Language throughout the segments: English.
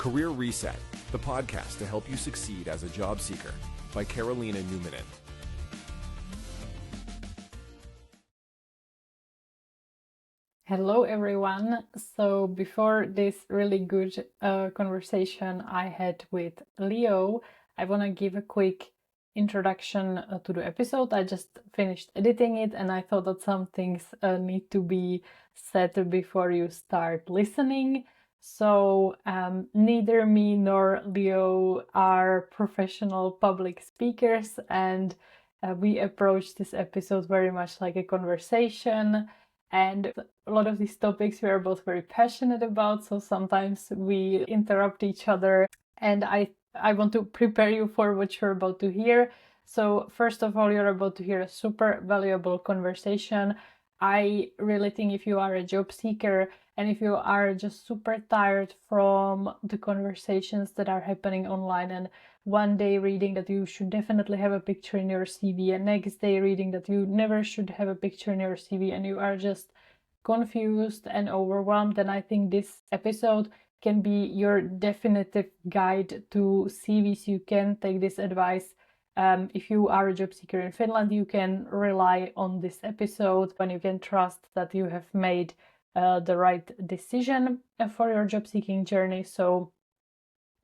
Career Reset, the podcast to help you succeed as a job seeker, by Carolina Newmanen. Hello everyone. So before this really good conversation I had with Leo, I want to give a quick introduction to the episode. I just finished editing it and I thought that some things need to be said before you start listening. So neither me nor Leo are professional public speakers, and we approached this episode very much like a conversation. And a lot of these topics we are both very passionate about, so sometimes we interrupt each other. And I want to prepare you for what you're about to hear. So first of all, you're about to hear a super valuable conversation. I really think if you are a job seeker and if you are just super tired from the conversations that are happening online, and one day reading that you should definitely have a picture in your CV, and next day reading that you never should have a picture in your CV, and you are just confused and overwhelmed, then I think this episode can be your definitive guide to CVs. You can take this advice. If you are a job seeker in Finland, you can rely on this episode when you can trust that you have made the right decision for your job seeking journey. So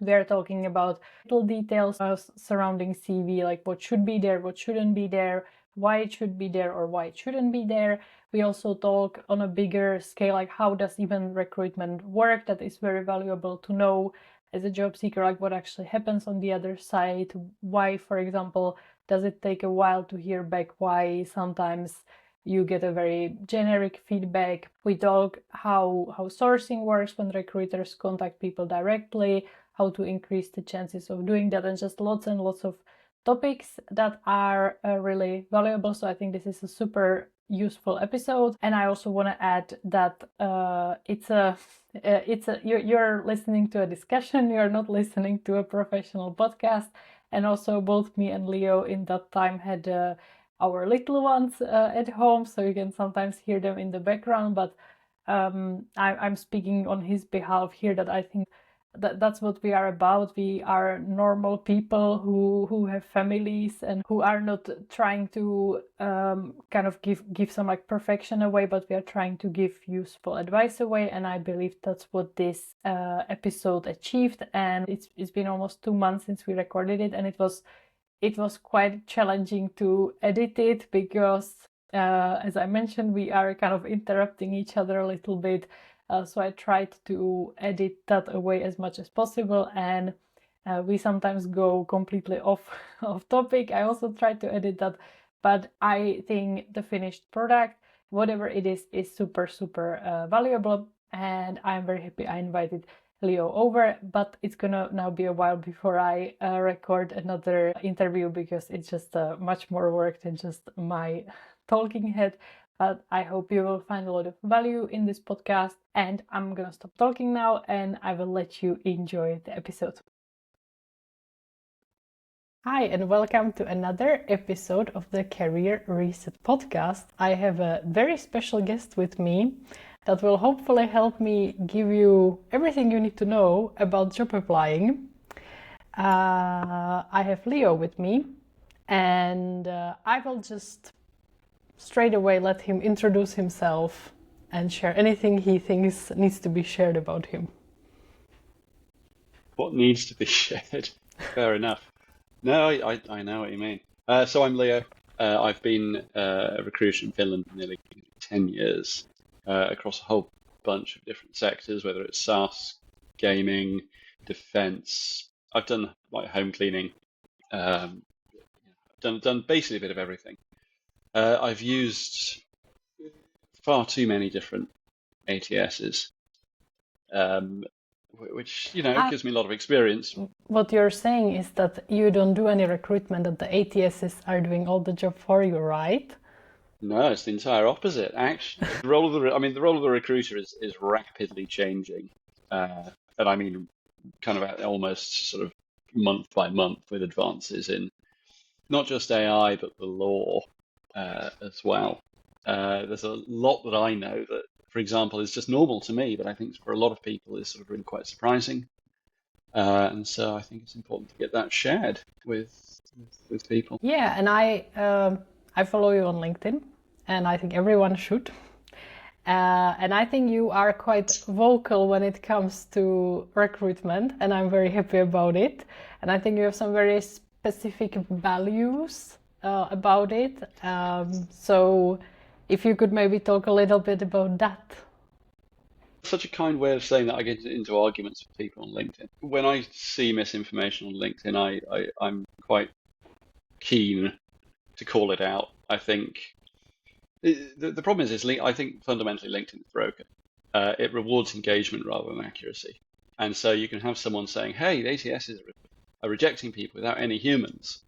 we're talking about little details surrounding CV, like what should be there, what shouldn't be there, why it should be there or why it shouldn't be there. We also talk on a bigger scale, like how does even recruitment work? That is very valuable to know as a job seeker, like what actually happens on the other side. Why, for example, does it take a while to hear back? Why sometimes you get a very generic feedback? We talk how sourcing works when recruiters contact people directly, how to increase the chances of doing that, and just lots and lots of topics that are really valuable. So I think this is a super useful episode. And I also want to add that you're listening to a discussion. You're not listening to a professional podcast. And also both me and Leo in that time had our little ones at home, so you can sometimes hear them in the background. But I'm speaking on his behalf here, that I think that's what we are about. We are normal people who have families and who are not trying to kind of give some like perfection away, but we are trying to give useful advice away. And I believe that's what this episode achieved. And it's been almost 2 months since we recorded it, and it was quite challenging to edit it because as I mentioned, we are kind of interrupting each other a little bit. So I tried to edit that away as much as possible, and we sometimes go completely off topic. I also tried to edit that, but I think the finished product, whatever it is super valuable, and I'm very happy I invited Leo over. But it's gonna now be a while before I record another interview, because it's just much more work than just my talking head. But I hope you will find a lot of value in this podcast. And I'm gonna stop talking now and I will let you enjoy the episode. Hi, and welcome to another episode of the Career Reset podcast. I have a very special guest with me that will hopefully help me give you everything you need to know about job applying. I have Leo with me, and I will just straight away let him introduce himself and share anything he thinks needs to be shared about him. What needs to be shared? Fair enough. No, I know what you mean. So I'm Leo. I've been a recruiter in Finland for nearly 10 years across a whole bunch of different sectors, whether it's SaaS, gaming, defense. I've done like home cleaning. Done basically a bit of everything. I've used far too many different ATSs, which, gives me a lot of experience. What you're saying is that you don't do any recruitment, that the ATSs are doing all the job for you, right? No, it's the entire opposite, actually. The role of the recruiter is rapidly changing. And I mean, kind of almost sort of month by month, with advances in not just AI, but the law as well. There's a lot that I know that, for example, is just normal to me, but I think for a lot of people is sort of really quite surprising. And so I think it's important to get that shared with people. Yeah, and I follow you on LinkedIn, and I think everyone should. And I think you are quite vocal when it comes to recruitment, and I'm very happy about it. And I think you have some very specific values about it. So if you could maybe talk a little bit about that. Such a kind way of saying that I get into arguments with people on LinkedIn. When I see misinformation on LinkedIn, I'm quite keen to call it out. I think the problem is I think fundamentally LinkedIn is broken. It rewards engagement rather than accuracy. And so you can have someone saying, hey, the ATSs are rejecting people without any humans.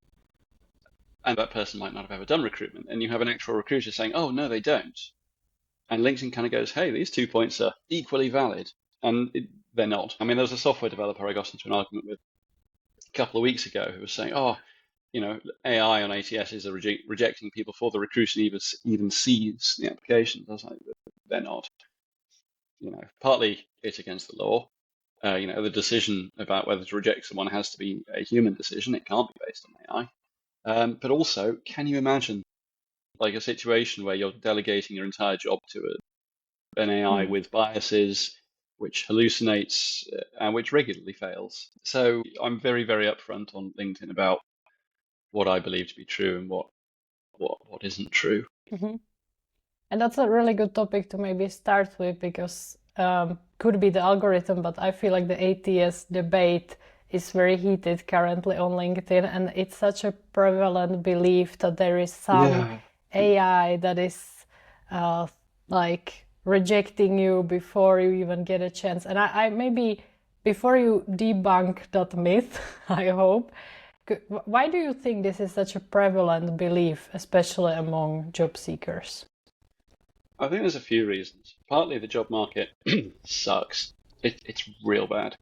And that person might not have ever done recruitment. And you have an actual recruiter saying, oh, no, they don't. And LinkedIn kind of goes, hey, these 2 points are equally valid. And they're not. I mean, there was a software developer I got into an argument with a couple of weeks ago who was saying, oh, AI on ATSs are rejecting people before the recruiter even sees the applications. I was like, they're not. Partly it's against the law. The decision about whether to reject someone has to be a human decision. It can't be based on AI. But also, can you imagine like a situation where you're delegating your entire job to an AI with biases, which hallucinates and which regularly fails? So I'm very, very upfront on LinkedIn about what I believe to be true and what isn't true. Mm-hmm. And that's a really good topic to maybe start with, because could be the algorithm, but I feel like the ATS debate is very heated currently on LinkedIn, and it's such a prevalent belief that there is some AI that is like rejecting you before you even get a chance. And I maybe before you debunk that myth, I hope, why do you think this is such a prevalent belief, especially among job seekers? I think there's a few reasons. Partly the job market sucks. It's real bad.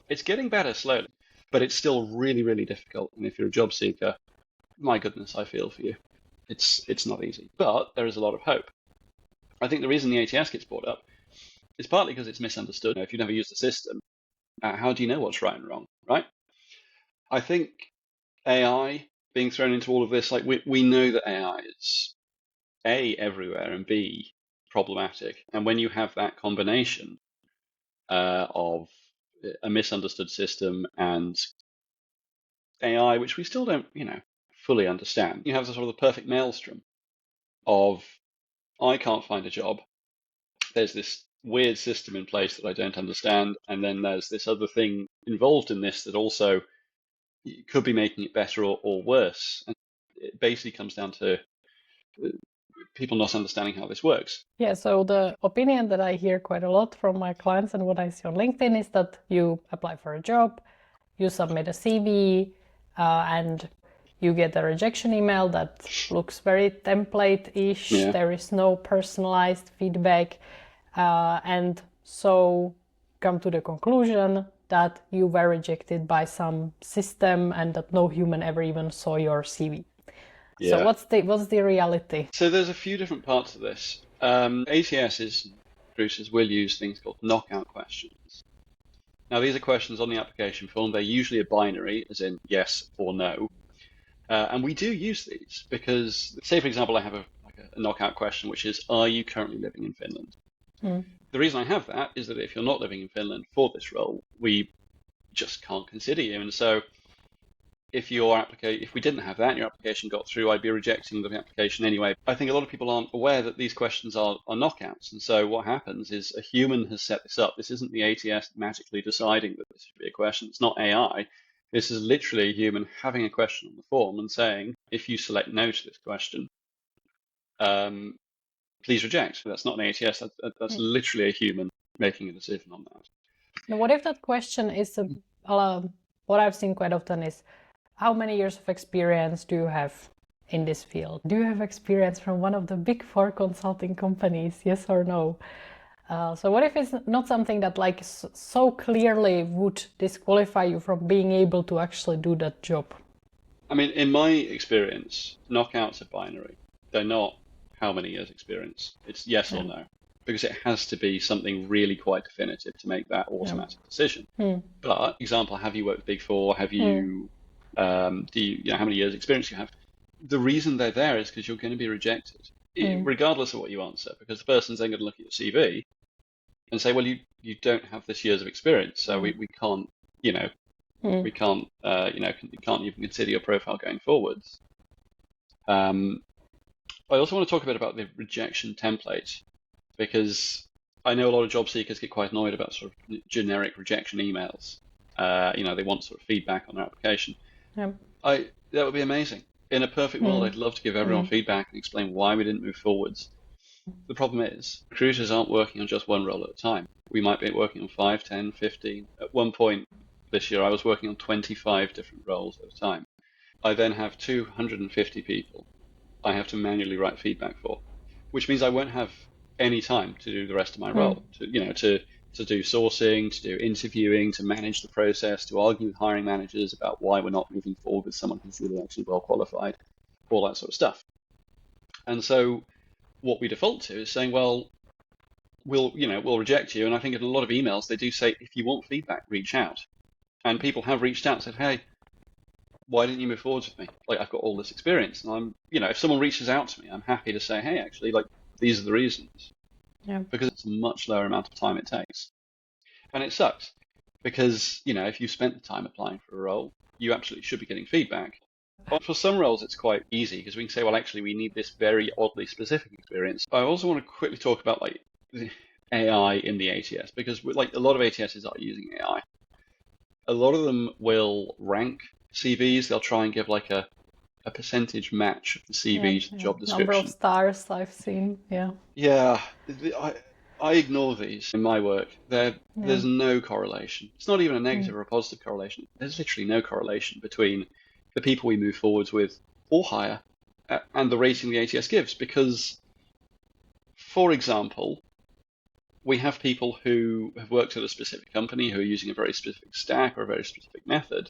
It's getting better slowly, but it's still really, really difficult. And if you're a job seeker, my goodness, I feel for you. It's not easy, but there is a lot of hope. I think the reason the ATS gets brought up is partly because it's misunderstood. If you've never used the system, how do you know what's right and wrong, right? I think AI being thrown into all of this, like we know that AI is A, everywhere, and B, problematic. And when you have that combination of a misunderstood system and AI, which we still don't, fully understand, you have the sort of the perfect maelstrom of I can't find a job. There's this weird system in place that I don't understand, and then there's this other thing involved in this that also could be making it better or worse. And it basically comes down to people not understanding how this works. Yeah, so the opinion that I hear quite a lot from my clients and what I see on LinkedIn is that you apply for a job, you submit a CV, and you get a rejection email that looks very template-ish. Yeah. There is no personalized feedback. And so come to the conclusion that you were rejected by some system and that no human ever even saw your CV. Yeah. So what's the reality? So there's a few different parts of this. ATSs, recruiters will use things called knockout questions. Now these are questions on the application form. They're usually a binary, as in yes or no. And we do use these because, say for example, I have a knockout question, which is, are you currently living in Finland? The reason I have that is that if you're not living in Finland for this role, we just can't consider you. And so if we didn't have that and your application got through, I'd be rejecting the application anyway. I think a lot of people aren't aware that these questions are knockouts. And so what happens is a human has set this up. This isn't the ATS magically deciding that this should be a question. It's not AI. This is literally a human having a question on the form and saying, if you select no to this question, please reject. That's not an ATS. That's literally a human making a decision on that. Now, what if that question is, what I've seen quite often is, how many years of experience do you have in this field? Do you have experience from one of the big 4 consulting companies? Yes or no? So what if it's not something that like so clearly would disqualify you from being able to actually do that job? I mean, in my experience, knockouts are binary. They're not how many years experience. It's yes or no. because it has to be something really quite definitive to make that automatic decision. But example, have you worked with Big Four? Have you do you know how many years experience you have? The reason they're there is because you're going to be rejected, regardless of what you answer, because the person's then going to look at your CV and say, well, you don't have this years of experience, so we can't, we can't, you can't even consider your profile going forwards. I also want to talk a bit about the rejection template, because I know a lot of job seekers get quite annoyed about sort of generic rejection emails. They want sort of feedback on their application. Yeah. That would be amazing. In a perfect world, I'd love to give everyone feedback and explain why we didn't move forwards. The problem is, recruiters aren't working on just one role at a time. We might be working on 5, 10, 15. At one point this year, I was working on 25 different roles at a time. I then have 250 people I have to manually write feedback for, which means I won't have any time to do the rest of my role, to do sourcing, to do interviewing, to manage the process, to argue with hiring managers about why we're not moving forward with someone who's really actually well qualified, all that sort of stuff. And so what we default to is saying, well, we'll reject you. And I think in a lot of emails, they do say, if you want feedback, reach out. And people have reached out and said, hey, why didn't you move forward with me? Like, I've got all this experience. And I'm, if someone reaches out to me, I'm happy to say, hey, actually, like, these are the reasons. Yeah. Because it's a much lower amount of time it takes. And it sucks because, if you spent the time applying for a role, you absolutely should be getting feedback. But for some roles, it's quite easy because we can say, well, actually, we need this very oddly specific experience. I also want to quickly talk about like the AI in the ATS, because like a lot of ATSs are using AI. A lot of them will rank CVs. They'll try and give like a percentage match of the CV to the job description. Number of stars I've seen. Yeah. Yeah. I ignore these in my work. There's no correlation. It's not even a negative or a positive correlation. There's literally no correlation between the people we move forwards with or hire and the rating the ATS gives. Because, for example, we have people who have worked at a specific company who are using a very specific stack or a very specific method.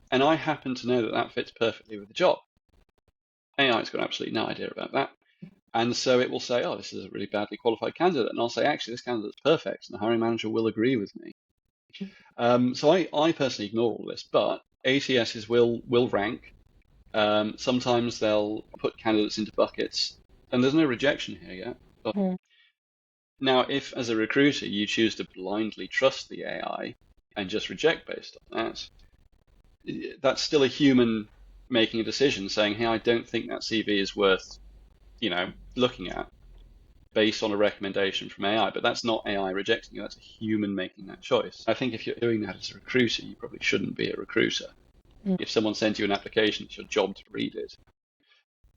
And I happen to know that fits perfectly with the job. AI's got absolutely no idea about that. And so it will say, oh, this is a really badly qualified candidate. And I'll say, actually, this candidate's perfect. And the hiring manager will agree with me. So I personally ignore all this. But ATSs will rank. Sometimes they'll put candidates into buckets. And there's no rejection here yet. But now, if as a recruiter you choose to blindly trust the AI and just reject based on that, that's still a human making a decision saying, hey, I don't think that CV is worth looking at based on a recommendation from AI. But that's not AI rejecting you, that's a human making that choice. I think if you're doing that as a recruiter, you probably shouldn't be a recruiter. If someone sends you an application, it's your job to read it.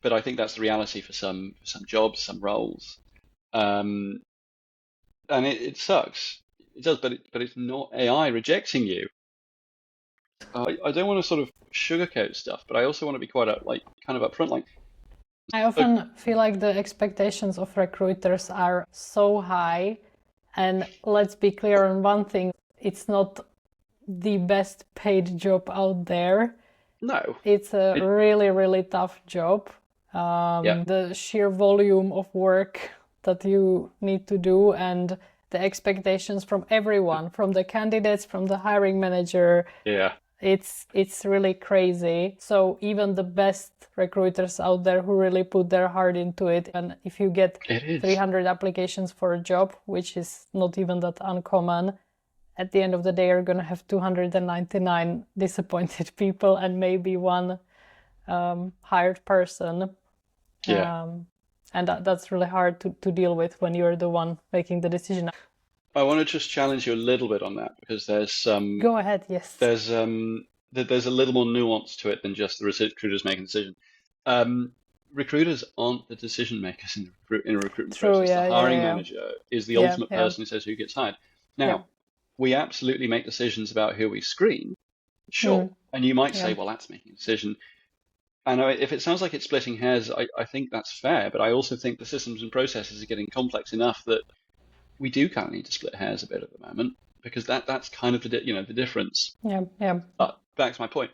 But I think that's the reality for some jobs, some roles. And it sucks. It does, but it's not AI rejecting you. I don't want to sort of sugarcoat stuff, but I also want to be quite kind of upfront. Like, I often feel like the expectations of recruiters are so high, and let's be clear on one thing: it's not the best paid job out there. No, it's a really, really tough job. The sheer volume of work that you need to do, and the expectations from everyone, from the candidates, from the hiring manager. Yeah. It's really crazy. So even the best recruiters out there who really put their heart into it, and if you get 300 applications for a job, which is not even that uncommon, at the end of the day you're going to have 299 disappointed people and maybe one hired person. And that's really hard to deal with when you're the one making the decision. I want to just challenge you a little bit on that, because there's Go ahead, yes. There's a little more nuance to it than just the recruiters making a decision. Recruiters aren't the decision makers in a recruitment process. The hiring manager is the ultimate person who says who gets hired. Now, we absolutely make decisions about who we screen, sure. And you might say, well, that's making a decision. And if it sounds like it's splitting hairs, I think that's fair. But I also think the systems and processes are getting complex enough that we do kind of need to split hairs a bit at the moment, because that's kind of the difference. Yeah. But back to my point,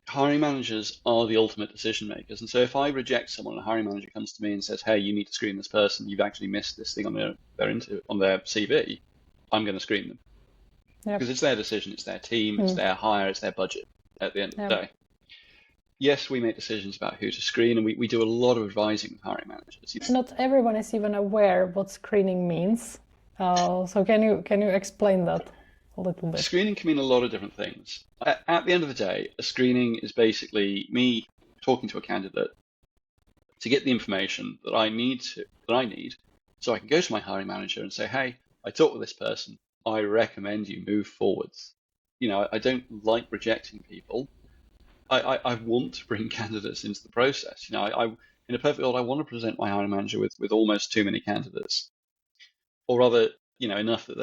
hiring managers are the ultimate decision makers. And so if I reject someone, a hiring manager comes to me and says, hey, you need to screen this person, you've actually missed this thing on their CV, I'm going to screen them. Yep. Because it's their decision, it's their team, it's their hire, it's their budget at the end of the day. Yes, we make decisions about who to screen, and we do a lot of advising with hiring managers. Not everyone is even aware what screening means. So can you explain that a little bit? Screening can mean a lot of different things. At the end of the day, a screening is basically me talking to a candidate to get the information that I need, so I can go to my hiring manager and say, hey, I talked with this person. I recommend you move forwards. I don't like rejecting people. I want to bring candidates into the process. In a perfect world, I want to present my hiring manager with almost too many candidates, or rather, enough that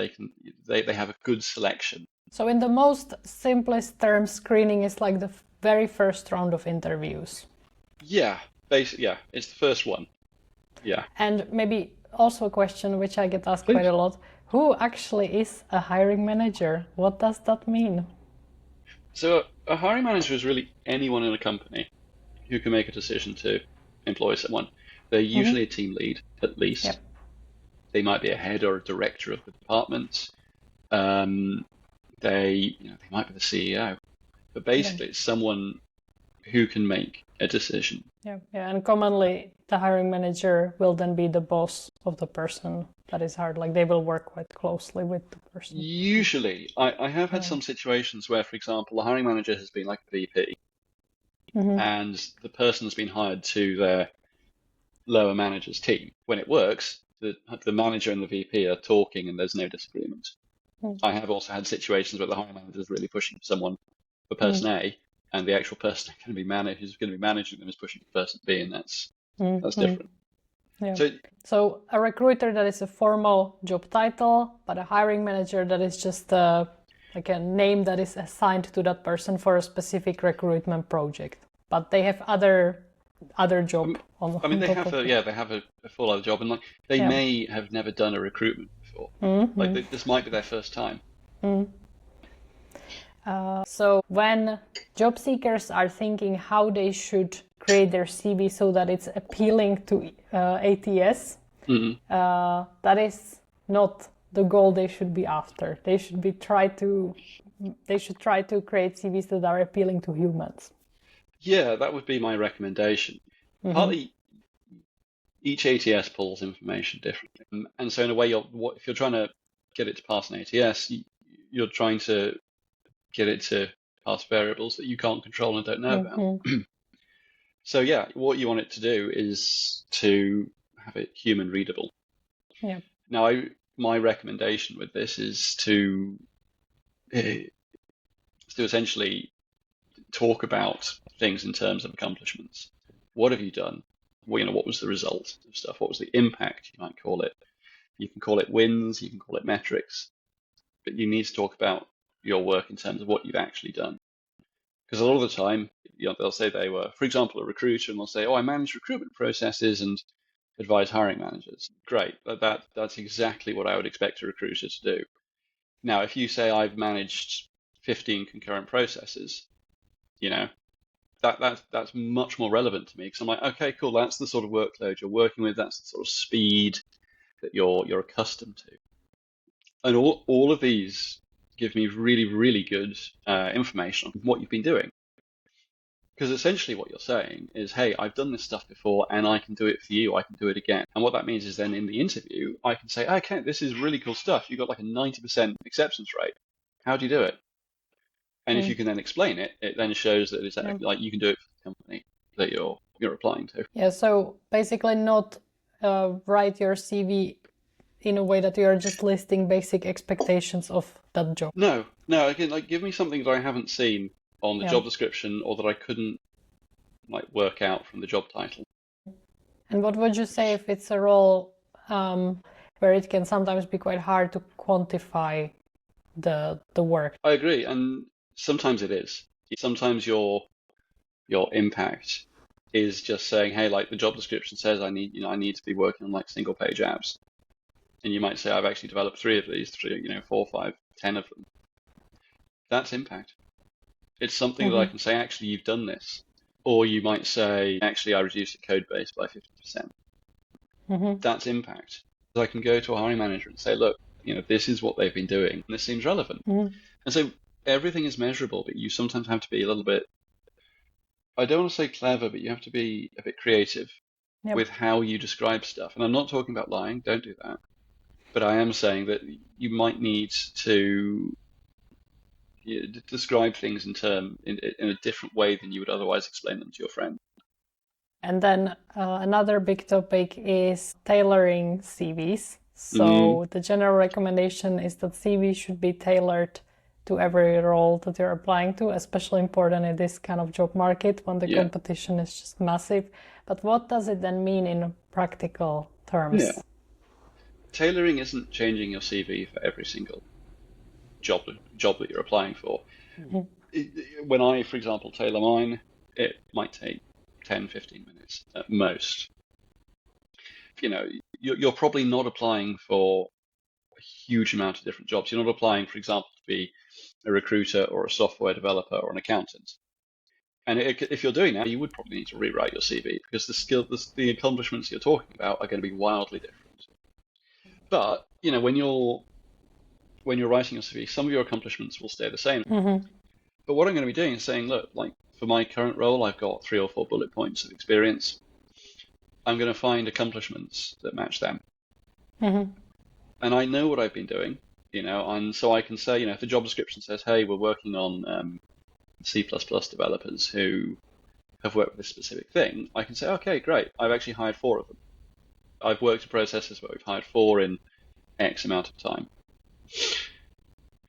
they have a good selection. So in the most simplest terms, screening is like the very first round of interviews. Yeah, basically, yeah, it's the first one. Yeah. And maybe also a question which I get asked quite a lot: who actually is a hiring manager? What does that mean? So a hiring manager is really anyone in a company who can make a decision to employ someone. They're usually a team lead, at least. Yep. They might be a head or a director of the department. They might be the CEO. But basically, it's someone who can make a decision. Yeah, and commonly the hiring manager will then be the boss of the person that is hired. Like they will work quite closely with the person. Usually, I have had some situations where, for example, the hiring manager has been like a VP, and the person has been hired to their lower manager's team. When it works, the manager and the VP are talking and there's no disagreement. I have also had situations where the hiring manager is really pushing someone for person A, and the actual person who's going to be managing them is pushing for person B, and that's different. Yeah. So a recruiter, that is a formal job title, but a hiring manager, that is just like a name that is assigned to that person for a specific recruitment project. But they have other job on. I mean, they have a full other job, and like they may have never done a recruitment before. Like this might be their first time. So when job seekers are thinking how they should create their CV so that it's appealing to ATS, that is not the goal they should be after. They should try to create CVs that are appealing to humans. Yeah, that would be my recommendation. Partly, each ATS pulls information differently, and so in a way, if you're trying to get it to pass an ATS, you're trying to get it to pass variables that you can't control and don't know about. So yeah, what you want it to do is to have it human readable. Yeah. Now, my recommendation with this is to essentially talk about things in terms of accomplishments. What have you done? What was the result of stuff? What was the impact, you might call it? You can call it wins, you can call it metrics, but you need to talk about your work in terms of what you've actually done. Because a lot of the time, they'll say they were, for example, a recruiter, and they'll say, I manage recruitment processes and advise hiring managers. Great, that's exactly what I would expect a recruiter to do. Now, if you say I've managed 15 concurrent processes, that's much more relevant to me, because I'm like, okay, cool, that's the sort of workload you're working with, that's the sort of speed that you're accustomed to. And all of these give me really, really good information on what you've been doing. Because essentially what you're saying is, hey, I've done this stuff before and I can do it for you, I can do it again. And what that means is then in the interview, I can say, okay, this is really cool stuff. You've got like a 90% acceptance rate. How do you do it? And if you can then explain it, it then shows that it's like you can do it for the company that you're applying to. Yeah, so basically not write your CV in a way that you're just listing basic expectations of that job. No, again, like give me something that I haven't seen on the job description or that I couldn't work out from the job title. And what would you say if it's a role where it can sometimes be quite hard to quantify the work? I agree, and sometimes it is. Sometimes your impact is just saying, hey, like the job description says I need to be working on single page apps. And you might say, I've actually developed 3 of these, 4, 5, 10 of them. That's impact. It's something that I can say, actually, you've done this. Or you might say, actually, I reduced the code base by 50%. That's impact. So I can go to a hiring manager and say, look, this is what they've been doing, and this seems relevant. And so everything is measurable, but you sometimes have to be a little bit, I don't want to say clever, but you have to be a bit creative with how you describe stuff. And I'm not talking about lying, don't do that. But I am saying that you might need to describe things in a different way than you would otherwise explain them to your friend. And then another big topic is tailoring CVs. So the general recommendation is that CV should be tailored to every role that you're applying to, especially important in this kind of job market when the competition is just massive. But what does it then mean in practical terms? Yeah. Tailoring isn't changing your CV for every single job that you're applying for. When I, for example, tailor mine, it might take 10, 15 minutes at most. You're probably not applying for a huge amount of different jobs. You're not applying, for example, to be a recruiter or a software developer or an accountant. And if you're doing that, you would probably need to rewrite your CV because the accomplishments you're talking about are going to be wildly different. But when you're writing your CV, some of your accomplishments will stay the same. But what I'm going to be doing is saying, look, like for my current role, I've got 3 or 4 bullet points of experience. I'm going to find accomplishments that match them. And I know what I've been doing, and so I can say, if the job description says, hey, we're working on C++ developers who have worked with this specific thing, I can say, okay, great. I've actually hired 4 of them. I've worked in processes where we've hired 4 in X amount of time.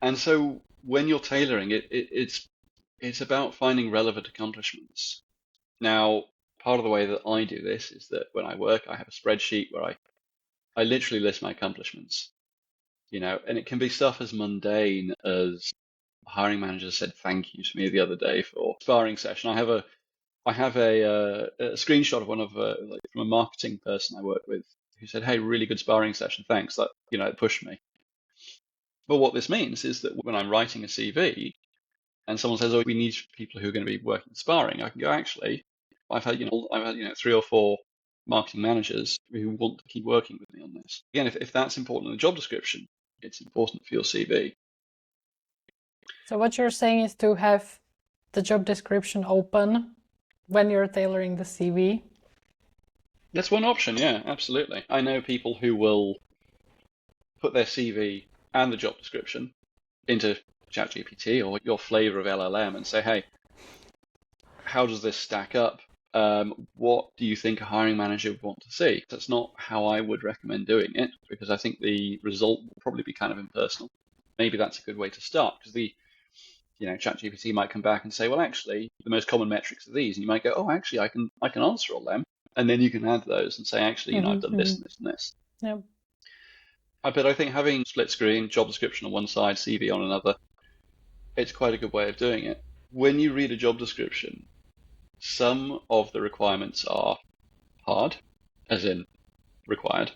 And so when you're tailoring it, it's about finding relevant accomplishments. Now, part of the way that I do this is that when I work, I have a spreadsheet where I literally list my accomplishments, and it can be stuff as mundane as a hiring manager said thank you to me the other day for a sparring session. I have a screenshot of one of from a marketing person I work with who said, hey, really good sparring session, thanks. That it pushed me. But what this means is that when I'm writing a CV and someone says, oh, we need people who are going to be working sparring, I can go, actually, I've had 3 or 4 marketing managers who want to keep working with me on this. Again, if that's important in the job description, it's important for your CV. So what you're saying is to have the job description open when you're tailoring the CV? That's one option, yeah, absolutely. I know people who will put their CV and the job description into ChatGPT or your flavor of LLM and say, hey, how does this stack up? What do you think a hiring manager would want to see? That's not how I would recommend doing it because I think the result will probably be kind of impersonal. Maybe that's a good way to start because ChatGPT might come back and say, well, actually, the most common metrics are these. And you might go, oh, actually, I can answer all them. And then you can add those and say, actually, I've done this and this and this. Yeah. But I think having split screen, job description on one side, CV on another, it's quite a good way of doing it. When you read a job description, some of the requirements are hard, as in required,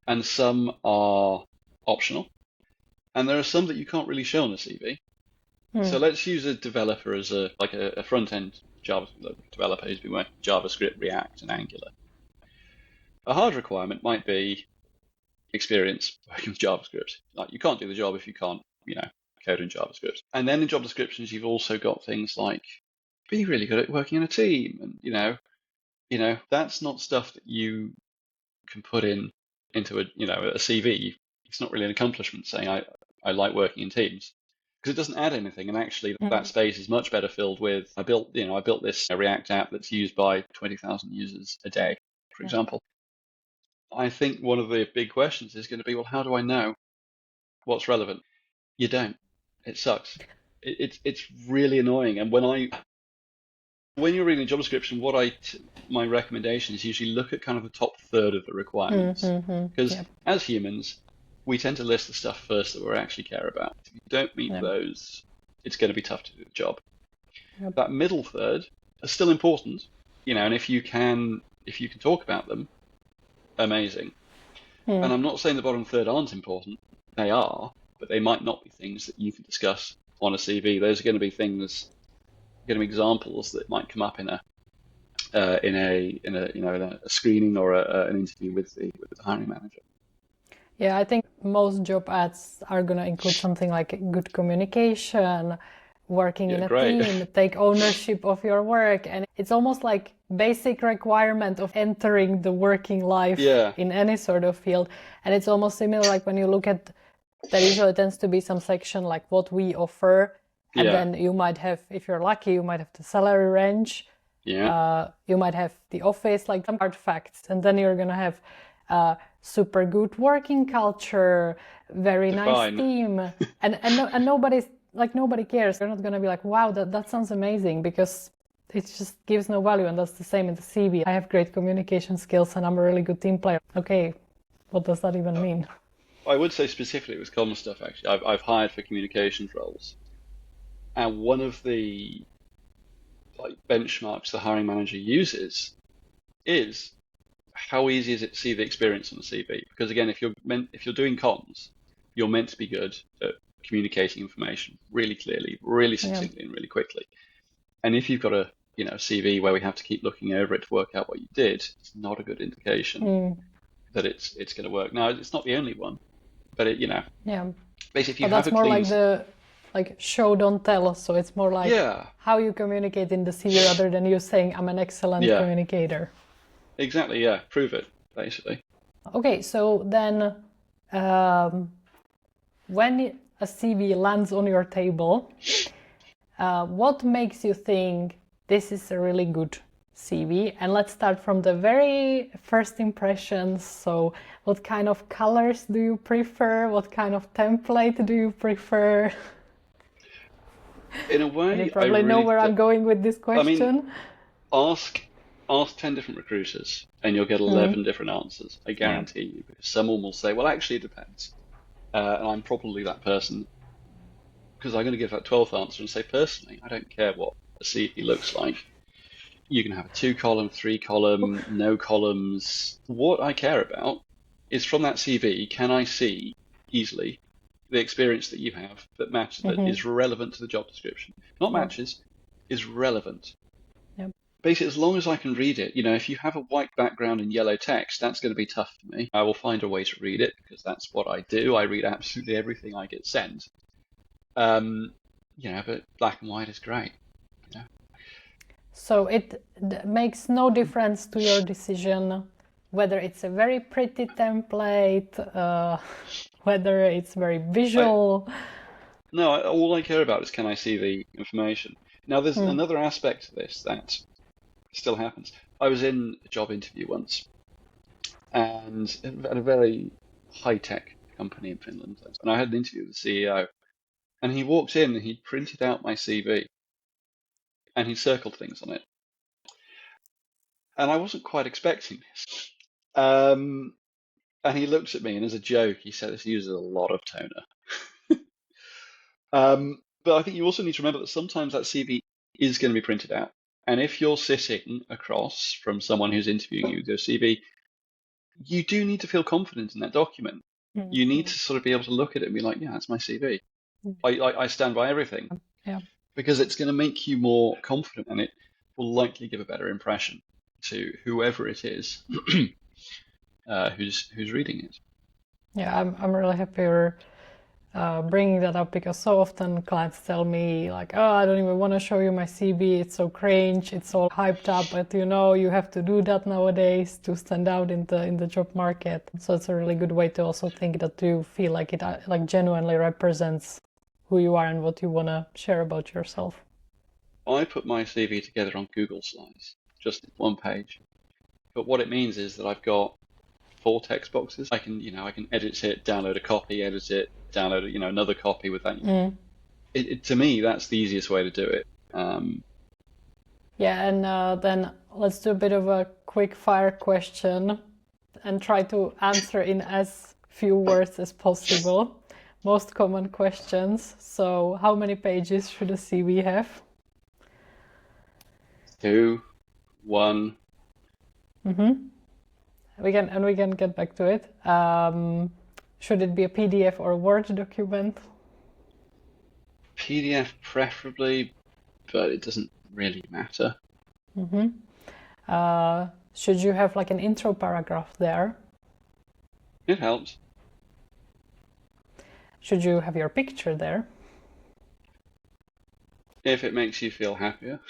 and some are optional. And there are some that you can't really show on a CV. So let's use a developer as a front-end Java developer who's been working with JavaScript, React, and Angular. A hard requirement might be experience working with JavaScript. Like, you can't do the job if you can't, code in JavaScript. And then in job descriptions, you've also got things like be really good at working in a team, and that's not stuff that you can put into a CV. It's not really an accomplishment saying I like working in teams. Because it doesn't add anything, and actually that space is much better filled with I built this React app that's used by 20,000 users a day, for example. I think one of the big questions is going to be, well, how do I know what's relevant? You don't. It sucks. It's really annoying. And when you're reading a job description, my recommendation is usually look at kind of the top third of the requirements, because as humans, we tend to list the stuff first that we actually care about. If you don't meet those, it's going to be tough to do the job. That middle third is still important, and if you can talk about them, amazing. And I'm not saying the bottom third aren't important. They are, but they might not be things that you can discuss on a CV. Those are going to be things give them examples that might come up in a screening or an interview with the hiring manager. Yeah, I think most job ads are going to include something like good communication, working in a Great. team, take ownership of your work. And it's almost like basic requirement of entering the working life in any sort of field. And it's almost similar like when you look at, there usually tends to be some section like what we offer. And then you might have, if you're lucky, you might have the salary range. You might have the office, like some hard facts. And then you're going to have super good working culture, very nice team, and nobody cares. They're not going to be like, wow, that sounds amazing, because it just gives no value. And that's the same in the CV. I have great communication skills and I'm a really good team player. Okay, what does that even mean? I would say specifically with common stuff, actually. I've hired for communications roles, and one of the benchmarks the hiring manager uses is how easy is it to see the experience on the CV? Because again, if you're doing comms, you're meant to be good at communicating information really clearly, really succinctly, and really quickly. And if you've got a CV where we have to keep looking over it to work out what you did, it's not a good indication that it's going to work. Now, it's not the only one, but basically, if you have that's more like the show don't tell. So it's more like how you communicate in the CV rather than you saying I'm an excellent communicator. Exactly, yeah. Prove it, basically. Okay, so then when a CV lands on your table, what makes you think this is a really good CV? And let's start from the very first impressions. So what kind of colors do you prefer? What kind of template do you prefer? In a way, you probably know where I'm going with this question. I mean, ask 10 different recruiters and you'll get 11 different answers. I guarantee you, because someone will say, well, actually, it depends. And I'm probably that person, because I'm going to give that 12th answer and say, personally, I don't care what a CV looks like. You can have a 2-column, 3-column, no columns. What I care about is from that CV, can I see easily the experience that you have that matches, that is relevant to the job description? Not matches, is relevant. Basically, as long as I can read it, if you have a white background and yellow text, that's going to be tough for me. I will find a way to read it, because that's what I do. I read absolutely everything I get sent. But black and white is great. So it makes no difference to your decision whether it's a very pretty template, whether it's very visual. All I care about is, can I see the information? Now, there's another aspect to this that still happens. I was in a job interview once, and at a very high-tech company in Finland, and I had an interview with the CEO, and he walked in and he printed out my CV, and he circled things on it, and I wasn't quite expecting this. And he looked at me, and as a joke, he said this uses a lot of toner. But I think you also need to remember that sometimes that CV is going to be printed out. And if you're sitting across from someone who's interviewing you with your CV, you do need to feel confident in that document. You need to sort of be able to look at it and be like, yeah, that's my CV. I stand by everything. Because it's going to make you more confident, and it will likely give a better impression to whoever it is who's reading it. Yeah, I'm really happy you're bringing that up, because so often clients tell me like, oh, I don't even want to show you my CV. It's so cringe. It's all hyped up, but you have to do that nowadays to stand out in the job market. So it's a really good way to also think that you feel like it like genuinely represents who you are and what you want to share about yourself. I put my CV together on Google Slides, just one page. But what it means is that I've got 4 text boxes. I can edit it, download a copy, edit it, download another copy with that. To me, that's the easiest way to do it. And then let's do a bit of a quick fire question and try to answer in as few words as possible. Most common questions. So how many pages should a CV have? 2, 1. We can get back to it. Should it be a PDF or a Word document? PDF preferably, but it doesn't really matter. Should you have like an intro paragraph there? It helps. Should you have your picture there? If it makes you feel happier.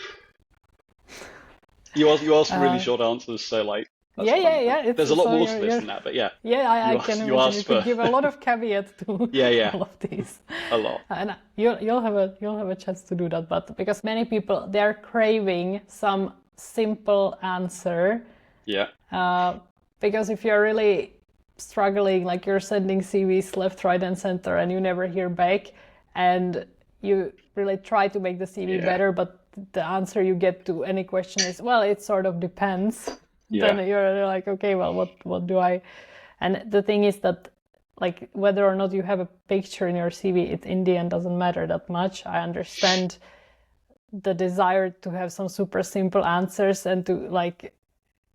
You ask really short answers, so like. Yeah. There's a lot more to this than that, but yeah. Yeah, I can imagine you could give a lot of caveats to all of these. A lot. And you'll have a chance to do that, but because many people, they're craving some simple answer. Yeah. Because if you're really struggling, like you're sending CVs left, right, and center, and you never hear back, and you really try to make the CV better, but the answer you get to any question is, well, it sort of depends. Yeah. Then you're like, okay, well, what do I? And the thing is that, like, whether or not you have a picture in your CV, it in the end doesn't matter that much. I understand the desire to have some super simple answers and to like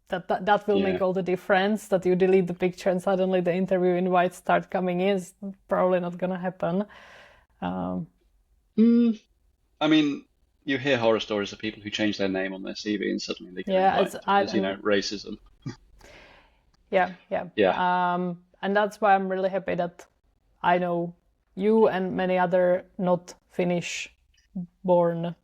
that will make all the difference. That you delete the picture and suddenly the interview invites start coming in is probably not gonna happen. I mean, you hear horror stories of people who change their name on their CV and suddenly they get invited because, racism. Yeah. And that's why I'm really happy that I know you and many other not Finnish-born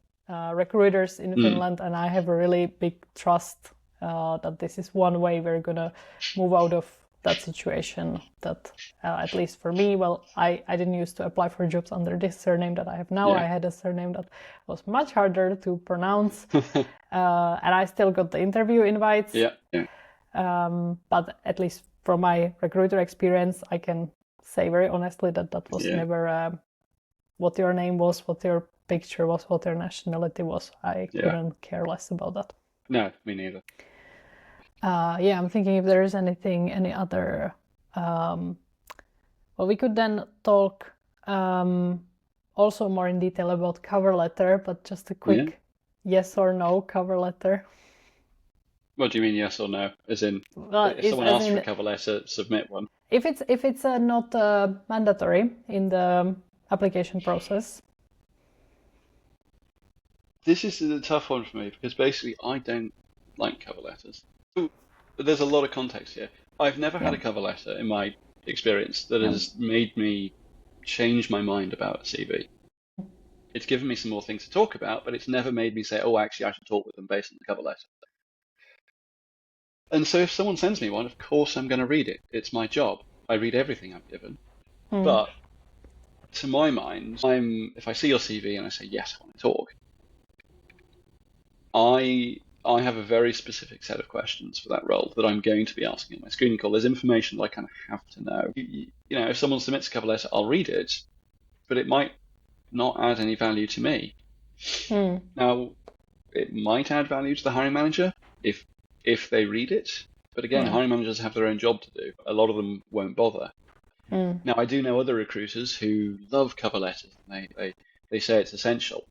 recruiters in Finland, and I have a really big trust that this is one way we're gonna move out of that situation. That at least for me, well, I didn't used to apply for jobs under this surname that I have now. I had a surname that was much harder to pronounce, and I still got the interview invites. But at least from my recruiter experience, I can say very honestly that was never what your name was, what your picture was, what your nationality was. I couldn't care less about that. No, me neither. I'm thinking if there is any other. Well, we could then talk also more in detail about cover letter, but just a quick yes or no cover letter. What do you mean yes or no? As in, if someone asks for a cover letter, submit one. If it's not mandatory in the application process. This is a tough one for me because basically I don't like cover letters. There's a lot of context here. I've never had a cover letter in my experience that has made me change my mind about a CV. It's given me some more things to talk about, but it's never made me say, oh, actually, I should talk with them based on the cover letter. And so if someone sends me one, of course I'm going to read it. It's my job. I read everything I'm given. But to my mind, if I see your CV and I say, yes, I want to talk, I have a very specific set of questions for that role that I'm going to be asking on my screening call. There's information that I kind of have to know. You know, if someone submits a cover letter, I'll read it, but it might not add any value to me. Now, it might add value to the hiring manager if they read it, but again, hiring managers have their own job to do. A lot of them won't bother. Now, I do know other recruiters who love cover letters. And they say it's essential.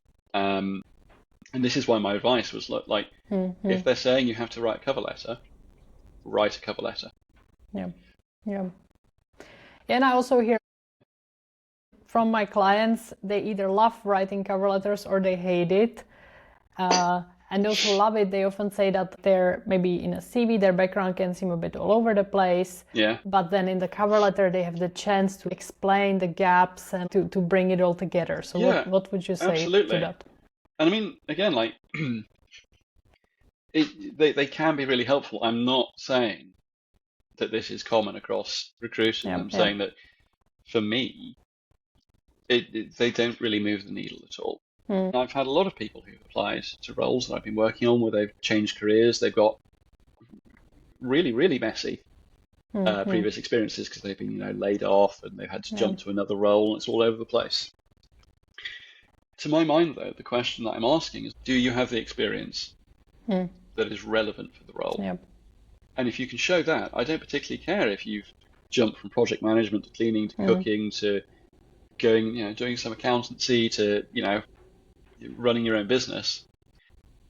And this is why my advice was like, if they're saying you have to write a cover letter, write a cover letter. Yeah. And I also hear from my clients, they either love writing cover letters or they hate it. And those who love it, they often say that they're maybe in a CV, their background can seem a bit all over the place. But then in the cover letter, they have the chance to explain the gaps and to bring it all together. So what would you say to that? And I mean, again, like, they can be really helpful. I'm not saying that this is common across recruiters. I'm saying that for me, they don't really move the needle at all. I've had a lot of people who've applied to roles that I've been working on where they've changed careers. They've got really, really messy previous experiences because they've been, laid off and they've had to jump to another role and it's all over the place. To my mind, though, the question that I'm asking is, do you have the experience that is relevant for the role? And if you can show that, I don't particularly care if you've jumped from project management to cleaning to cooking to going, doing some accountancy to, running your own business.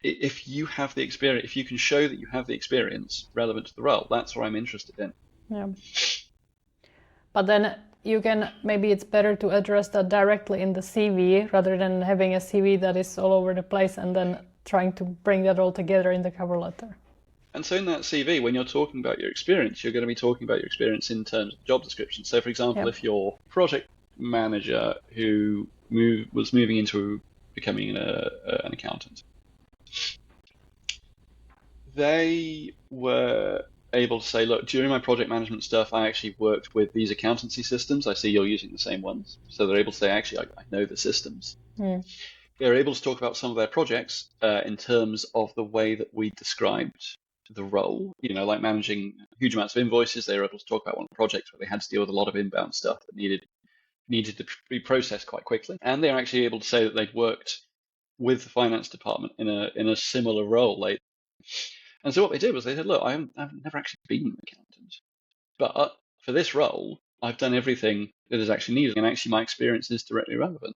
If you have the experience, if you can show that you have the experience relevant to the role, that's what I'm interested in. But then maybe it's better to address that directly in the CV rather than having a CV that is all over the place and then trying to bring that all together in the cover letter. And so in that CV, when you're talking about your experience, you're going to be talking about your experience in terms of job description. So for example, if you're a project manager who was moving into becoming an accountant, they were able to say, look, during my project management stuff, I actually worked with these accountancy systems. I see you're using the same ones. So they're able to say, actually, I know the systems. They're able to talk about some of their projects in terms of the way that we described the role, like managing huge amounts of invoices. They were able to talk about one of the projects where they had to deal with a lot of inbound stuff that needed to be processed quite quickly. And they're actually able to say that they'd worked with the finance department in a similar role. And so what they did was they said, look, I've never actually been an accountant, but for this role, I've done everything that is actually needed, and actually my experience is directly relevant.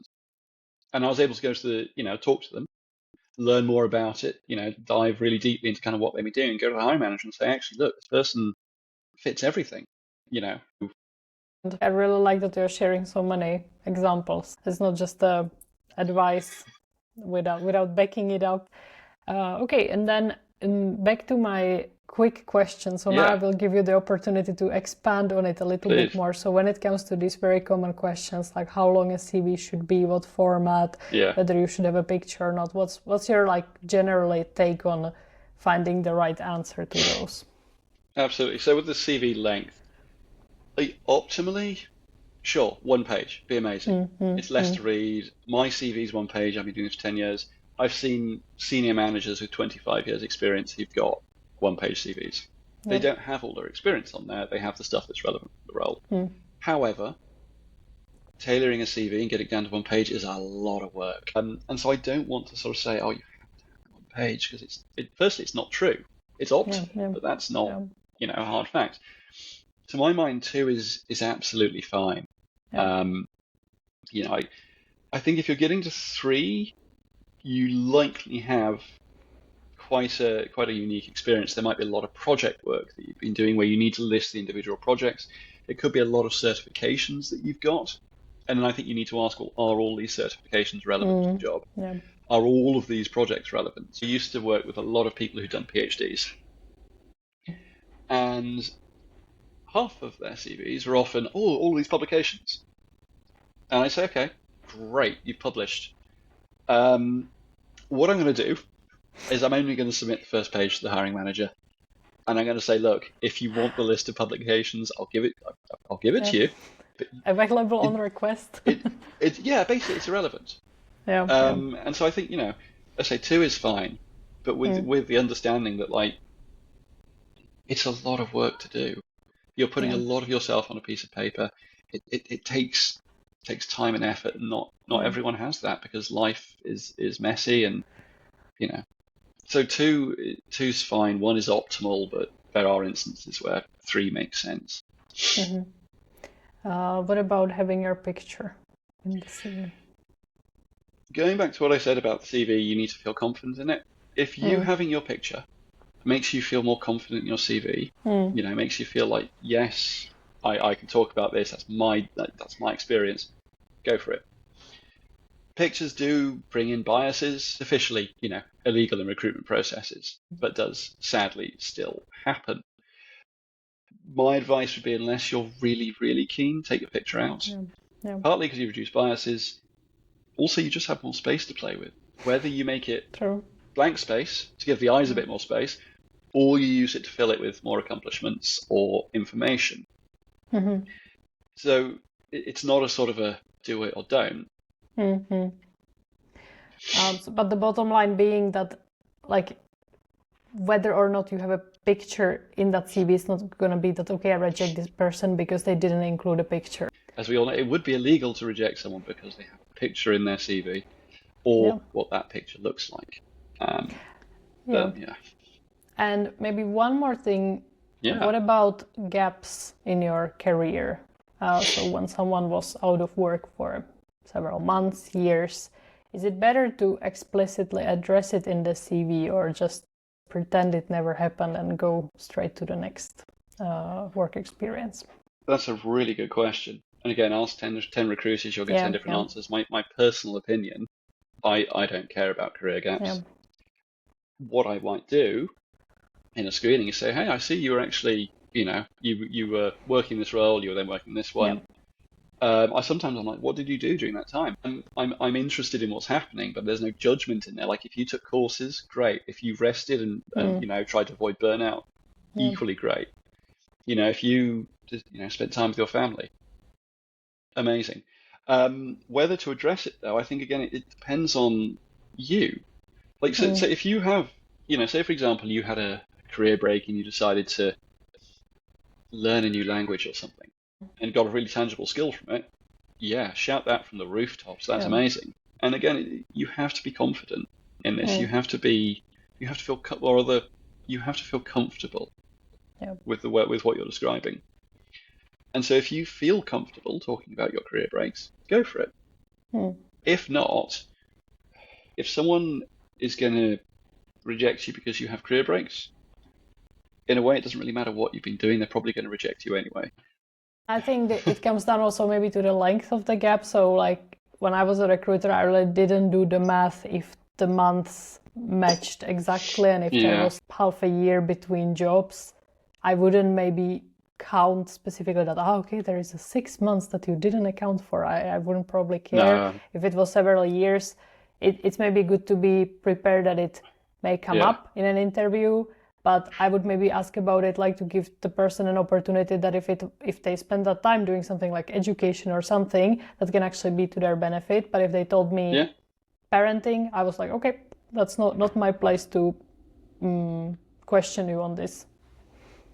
And I was able to go to talk to them, learn more about it, dive really deeply into kind of what they'd be doing, go to the hiring manager and say, actually, look, this person fits everything, I really like that you're sharing so many examples. It's not just advice without backing it up. Okay, and then back to my quick question. So now I will give you the opportunity to expand on it a little bit more. So when it comes to these very common questions, like how long a CV should be, what format, whether you should have a picture or not, what's your generally take on finding the right answer to those? Absolutely. So with the CV length, optimally, sure, 1 page, be amazing. It's less to read. My CV is 1 page. I've been doing this for 10 years. I've seen senior managers with 25 years experience who've got 1-page CVs. They don't have all their experience on there. They have the stuff that's relevant for the role. However, tailoring a CV and getting it down to 1 page is a lot of work. And so I don't want to sort of say, oh, you have to have 1 page, because firstly, it's not true. It's optional, but that's not, a hard fact. To my mind, 2 is absolutely fine. I think if you're getting to 3, you likely have quite a unique experience. There might be a lot of project work that you've been doing where you need to list the individual projects. It could be a lot of certifications that you've got. And then I think you need to ask, well, are all these certifications relevant to the job? Are all of these projects relevant? So I used to work with a lot of people who'd done PhDs. And half of their CVs were often, all these publications. And I say, okay, great, you've published. What I'm going to do is I'm only going to submit the first page to the hiring manager, and I'm going to say, look, if you want the list of publications, I'll give it to you. But available on request. Basically it's irrelevant. And so I think, I say 2 is fine, but with the understanding that it's a lot of work to do. You're putting a lot of yourself on a piece of paper. It takes time and effort, and not everyone has that, because life is messy, and so 2's fine. 1 is optimal, but there are instances where 3 makes sense. What about having your picture in the CV? Going back to what I said about the CV, you need to feel confident in it. If you having your picture makes you feel more confident in your CV, makes you feel like, yes, I can talk about this. That's my experience. Go for it. Pictures do bring in biases, officially, illegal in recruitment processes, but does sadly still happen. My advice would be, unless you're really, really keen, take your picture out. Partly because you reduce biases. Also, you just have more space to play with. Whether you make it blank space to give the eyes a bit more space, or you use it to fill it with more accomplishments or information. So it's not a sort of a do it or don't. But the bottom line being that, whether or not you have a picture in that CV, is not going to be that, okay, I reject this person because they didn't include a picture. As we all know, it would be illegal to reject someone because they have a picture in their CV, or what that picture looks like. And maybe one more thing. What about gaps in your career? So when someone was out of work for several months, years, is it better to explicitly address it in the CV, or just pretend it never happened and go straight to the next work experience? That's a really good question. and again, ask 10 recruiters, you'll get 10 different answers. My personal opinion, I don't care about career gaps. What I might do in a screening is say, hey, I see you were actually, you were working this role, you were then working this one. I'm like, what did you do during that time? I'm interested in what's happening, but there's no judgment in there. Like if you took courses, great. If you rested and tried to avoid burnout, equally great. If you just, spent time with your family, amazing. Whether to address it though, I think again, it depends on you. Like, so if you have, say for example, you had a career break and you decided to learn a new language or something and got a really tangible skill from it, shout that from the rooftops. That's amazing. And again, you have to be confident in this. You have to feel comfortable with what you're describing. And so if you feel comfortable talking about your career breaks, go for it. If not, if someone is going to reject you because you have career breaks, in a way, it doesn't really matter what you've been doing. They're probably going to reject you anyway. I think that it comes down also maybe to the length of the gap. So like when I was a recruiter, I really didn't do the math if the months matched exactly. And if there was half a year between jobs, I wouldn't maybe count specifically that, okay, there is a 6 months that you didn't account for. I wouldn't probably care. No. If it was several years, it's maybe good to be prepared that it may come up in an interview, but I would maybe ask about it, like to give the person an opportunity that if they spend that time doing something like education or something, that can actually be to their benefit. But if they told me parenting, I was like, okay, that's not my place to question you on this.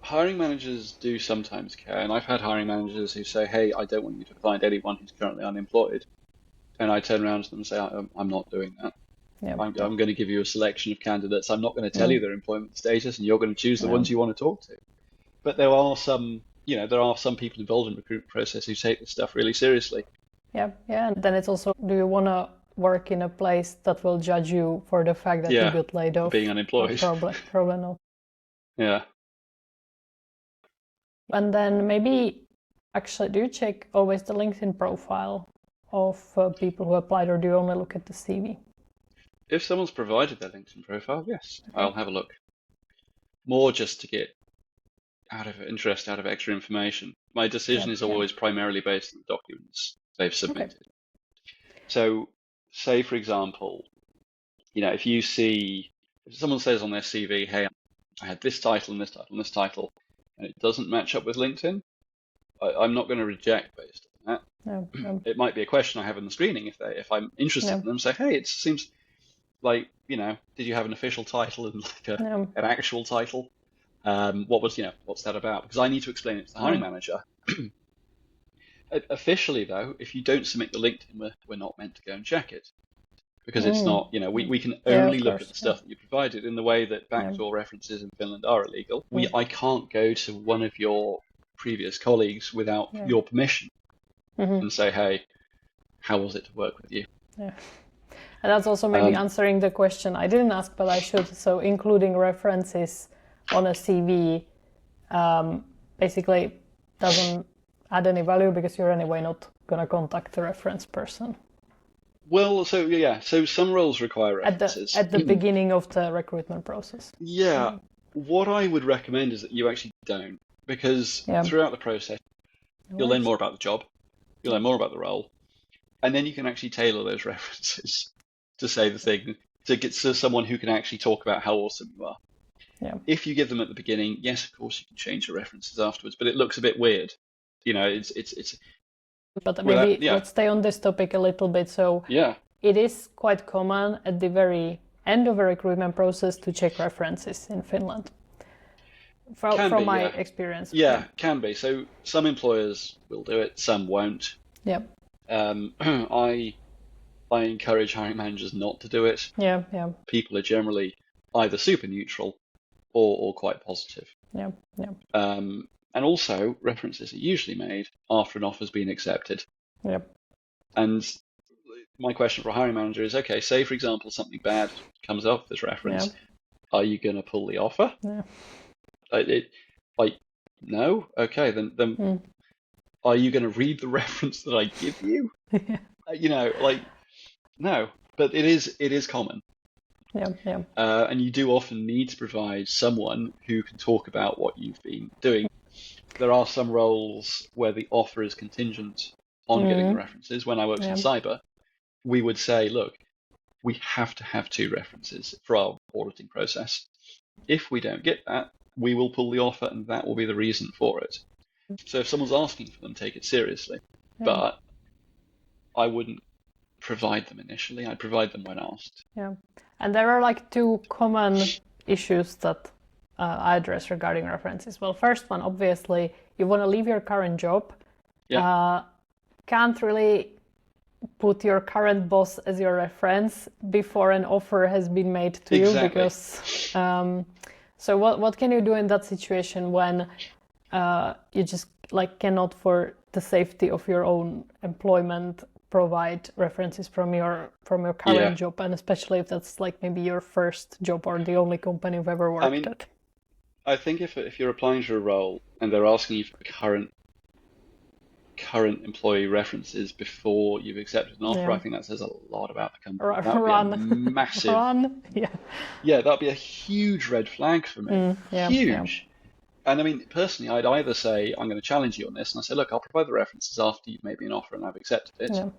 Hiring managers do sometimes care, and I've had hiring managers who say, hey, I don't want you to find anyone who's currently unemployed. And I turn around to them and say, I'm not doing that. I'm going to give you a selection of candidates. I'm not going to tell you their employment status, and you're going to choose the ones you want to talk to. But there are some people involved in the recruitment process who take this stuff really seriously. Yeah. And then it's also, do you want to work in a place that will judge you for the fact that you got laid off? Being unemployed. Probably no. Yeah. And then maybe, actually, do you check always the LinkedIn profile of people who applied, or do you only look at the CV? If someone's provided their LinkedIn profile, yes, I'll have a look. More just to get out of extra information. My decision is always primarily based on the documents they've submitted. Okay. So, say for example, if someone says on their CV, hey, I had this title and this title and this title, and it doesn't match up with LinkedIn, I'm not going to reject based on that. No. It might be a question I have in the screening if I'm interested in them. Say, hey, it seems like, did you have an official title and like an actual title? What's that about? Because I need to explain it to the hiring manager. Officially, though, if you don't submit the LinkedIn, we're not meant to go and check it. Because it's not, we can only look at the stuff that you provided in the way that backdoor references in Finland are illegal. I can't go to one of your previous colleagues without your permission and say, hey, how was it to work with you? Yeah. And that's also maybe answering the question I didn't ask, but I should. So including references on a CV basically doesn't add any value because you're anyway not going to contact the reference person. Well, so some roles require references. At the beginning of the recruitment process. Yeah. What I would recommend is that you actually don't, because throughout the process, you'll learn more about the job, you'll learn more about the role, and then you can actually tailor those references to say the thing, to get to someone who can actually talk about how awesome you are. Yeah. If you give them at the beginning, yes, of course you can change your references afterwards, but it looks a bit weird. It's. But maybe let's stay on this topic a little bit. So it is quite common at the very end of a recruitment process to check references in Finland. From my experience. Yeah, can be. So some employers will do it, some won't. Yeah. I encourage hiring managers not to do it. Yeah. People are generally either super neutral or quite positive. Yeah. And also, references are usually made after an offer's been accepted. Yep. And my question for a hiring manager is, okay, say, for example, something bad comes up with this reference. Are you going to pull the offer? Yeah. No? Okay, then are you going to read the reference that I give you? No, but it is common. Yeah. And you do often need to provide someone who can talk about what you've been doing. There are some roles where the offer is contingent on getting the references. When I worked in cyber, we would say, look, we have to have 2 references for our auditing process. If we don't get that, we will pull the offer, and that will be the reason for it. So if someone's asking for them, take it seriously. But I wouldn't provide them initially. I'd provide them when asked. Yeah. And there are like 2 common issues that I address regarding references. Well, first one, obviously, you want to leave your current job. Can't really put your current boss as your reference before an offer has been made to you, because so what can you do in that situation when you just like cannot, for the safety of your own employment, provide references from your current job, and especially if that's like maybe your first job or the only company you've ever worked at? I think if you're applying for a role and they're asking you for current employee references before you've accepted an offer, I think that says a lot about the company. That would be a massive that'd be a huge red flag for me. Huge. And I mean, personally, I'd either say, I'm going to challenge you on this, and I say, look, I'll provide the references after you've made me an offer and I've accepted it.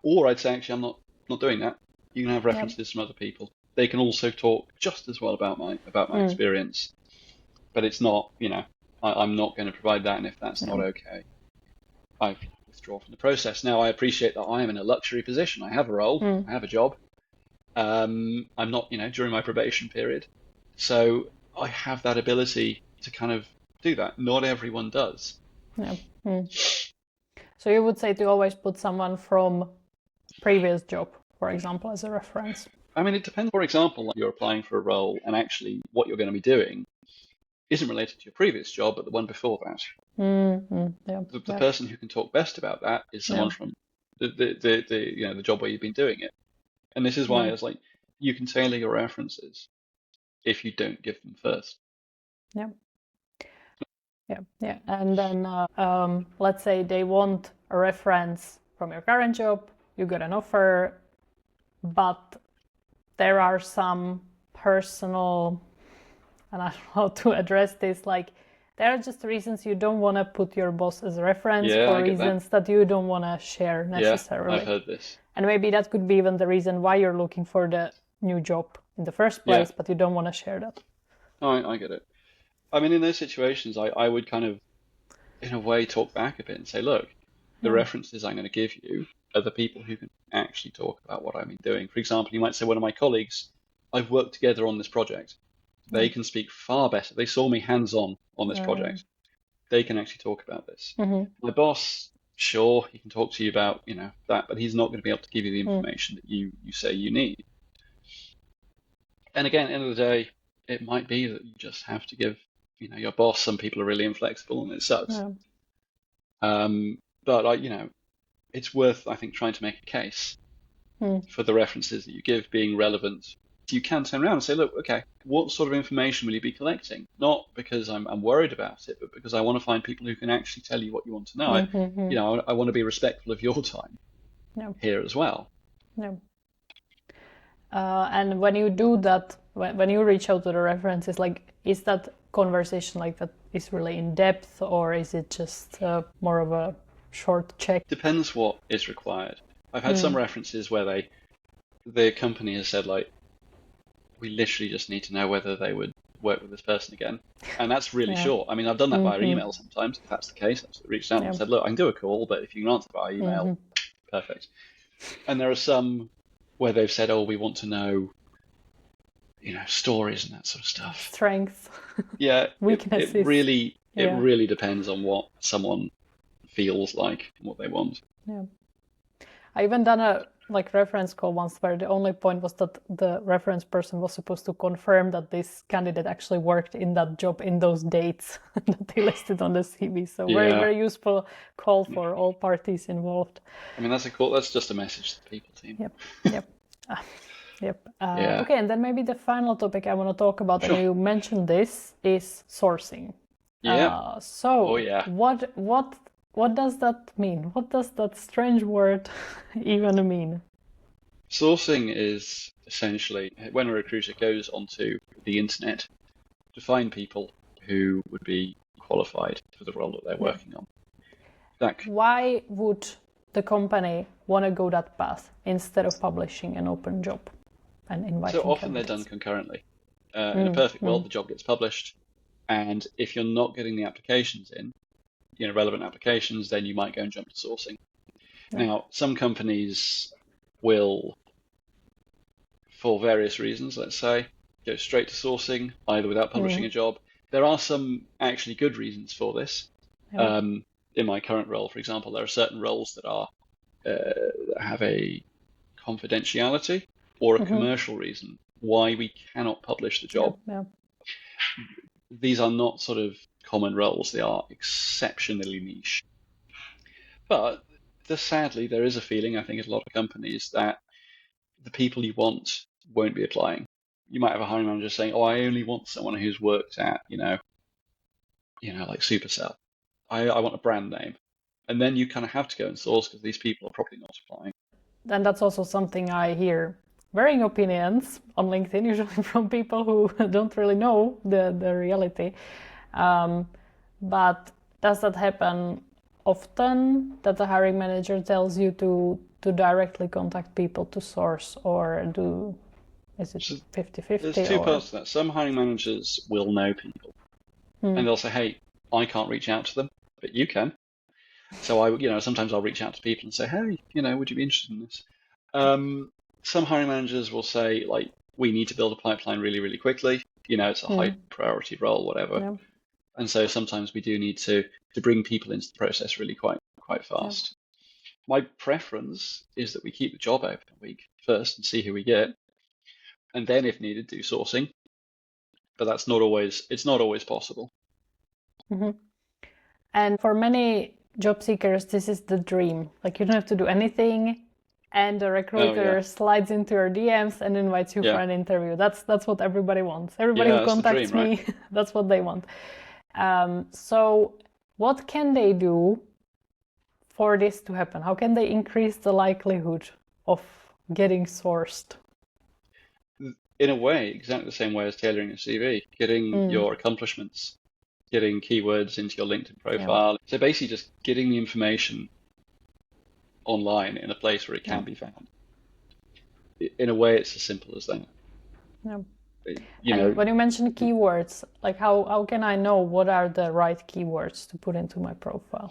Or I'd say, actually, I'm not doing that. You can have references from other people. They can also talk just as well about my experience. But it's not, I'm not going to provide that, and if that's not okay, I withdraw from the process. Now, I appreciate that I am in a luxury position. I have a role, I have a job. I'm not, during my probation period. So I have that ability to kind of do that. Not everyone does. So you would say to always put someone from previous job, for example, as a reference? I mean, it depends. For example, you're applying for a role and actually what you're going to be doing isn't related to your previous job, but the one before that. The person who can talk best about that is someone from the job where you've been doing it. And this is why it's like, you can tailor your references if you don't give them first. And then let's say they want a reference from your current job, you got an offer, but there are some personal, and I don't know how to address this, like there are just reasons you don't want to put your boss as a reference for reasons that you don't want to share necessarily. I've heard this. And maybe that could be even the reason why you're looking for the new job in the first place, but you don't want to share that. I get it. I mean, in those situations, I would kind of, in a way, talk back a bit and say, look, the references I'm going to give you are the people who can actually talk about what I've been doing. For example, you might say, one of my colleagues, I've worked together on this project. They can speak far better. They saw me hands-on on this project. They can actually talk about this. My boss, sure, he can talk to you about, that, but he's not going to be able to give you the information that you say you need. And again, at the end of the day, it might be that you just have to give your boss. Some people are really inflexible and it sucks. But it's worth, I think, trying to make a case for the references that you give being relevant. So you can turn around and say, look, okay, what sort of information will you be collecting? Not because I'm worried about it, but because I want to find people who can actually tell you what you want to know. I want to be respectful of your time here as well. And when you do that, when you reach out to the references, like, is that conversation like that is really in depth, or is it just more of a short check? Depends what is required. I've had some references where the company has said, like, we literally just need to know whether they would work with this person again. And that's really short. I mean, I've done that via email sometimes. If that's the case, I've reached out and said, look, I can do a call, but if you can answer via email, perfect. And there are some where they've said, oh, we want to know, stories and that sort of stuff. Strengths. Weaknesses. It really depends on what someone feels like and what they want. I even done a reference call once where the only point was that the reference person was supposed to confirm that this candidate actually worked in that job in those dates that they listed on the CV. So very, very useful call for all parties involved. I mean, that's just a message to the people team. Okay, and then maybe the final topic I want to talk about, and you mentioned this, is sourcing. What what does that mean? What does that strange word even mean? Sourcing is essentially when a recruiter goes onto the internet to find people who would be qualified for the role that they're working on. Why would the company want to go that path instead of publishing an open job and inviting So often candidates? they're done concurrently. In a perfect world, the job gets published, and if you're not getting the applications in, relevant applications, then you might go and jump to sourcing. Now, some companies will, for various reasons, let's say, go straight to sourcing, either without publishing a job. There are some actually good reasons for this. In my current role, for example, there are certain roles that are that have a confidentiality or a commercial reason why we cannot publish the job. These are not sort of common roles. They are exceptionally niche. But sadly, there is a feeling, I think, at a lot of companies that the people you want won't be applying. You might have a hiring manager saying, "Oh, I only want someone who's worked at, like Supercell. I want a brand name." And then you kind of have to go and source because these people are probably not applying. And that's also something I hear varying opinions on LinkedIn, usually from people who don't really know the reality. But does that happen often, that the hiring manager tells you to directly contact people to source, or is it 50-50? There's two parts to that. Some hiring managers will know people and they'll say, "Hey, I can't reach out to them, but you can." So sometimes I'll reach out to people and say, "Hey, would you be interested in this?" Some hiring managers will say, like, "We need to build a pipeline really, really quickly. It's a high priority role, whatever." Yeah. And so sometimes we do need to bring people into the process really quite fast. Yeah. My preference is that we keep the job open a week first and see who we get, and then if needed, do sourcing. But it's not always possible. Mm-hmm. And for many job seekers, this is the dream. Like, you don't have to do anything, and the recruiter slides into your DMs and invites you for an interview. That's what everybody wants. Everybody who contacts me, right? That's what they want. So what can they do for this to happen? How can they increase the likelihood of getting sourced? In a way, exactly the same way as tailoring a CV, getting your accomplishments, getting keywords into your LinkedIn profile. So basically just getting the information online in a place where it can be found. In a way, it's as simple as that. And when you mention keywords, like how can I know what are the right keywords to put into my profile?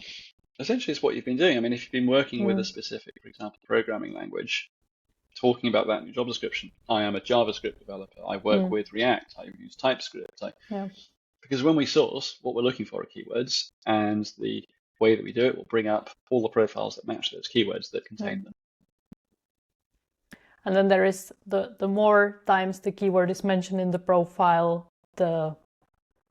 Essentially, it's what you've been doing. I mean, if you've been working with a specific, for example, programming language, talking about that in your job description. I am a JavaScript developer. I work with React. I use TypeScript. Because when we source, what we're looking for are keywords, and the way that we do it will bring up all the profiles that match those keywords that contain them. And then there is the more times the keyword is mentioned in the profile, the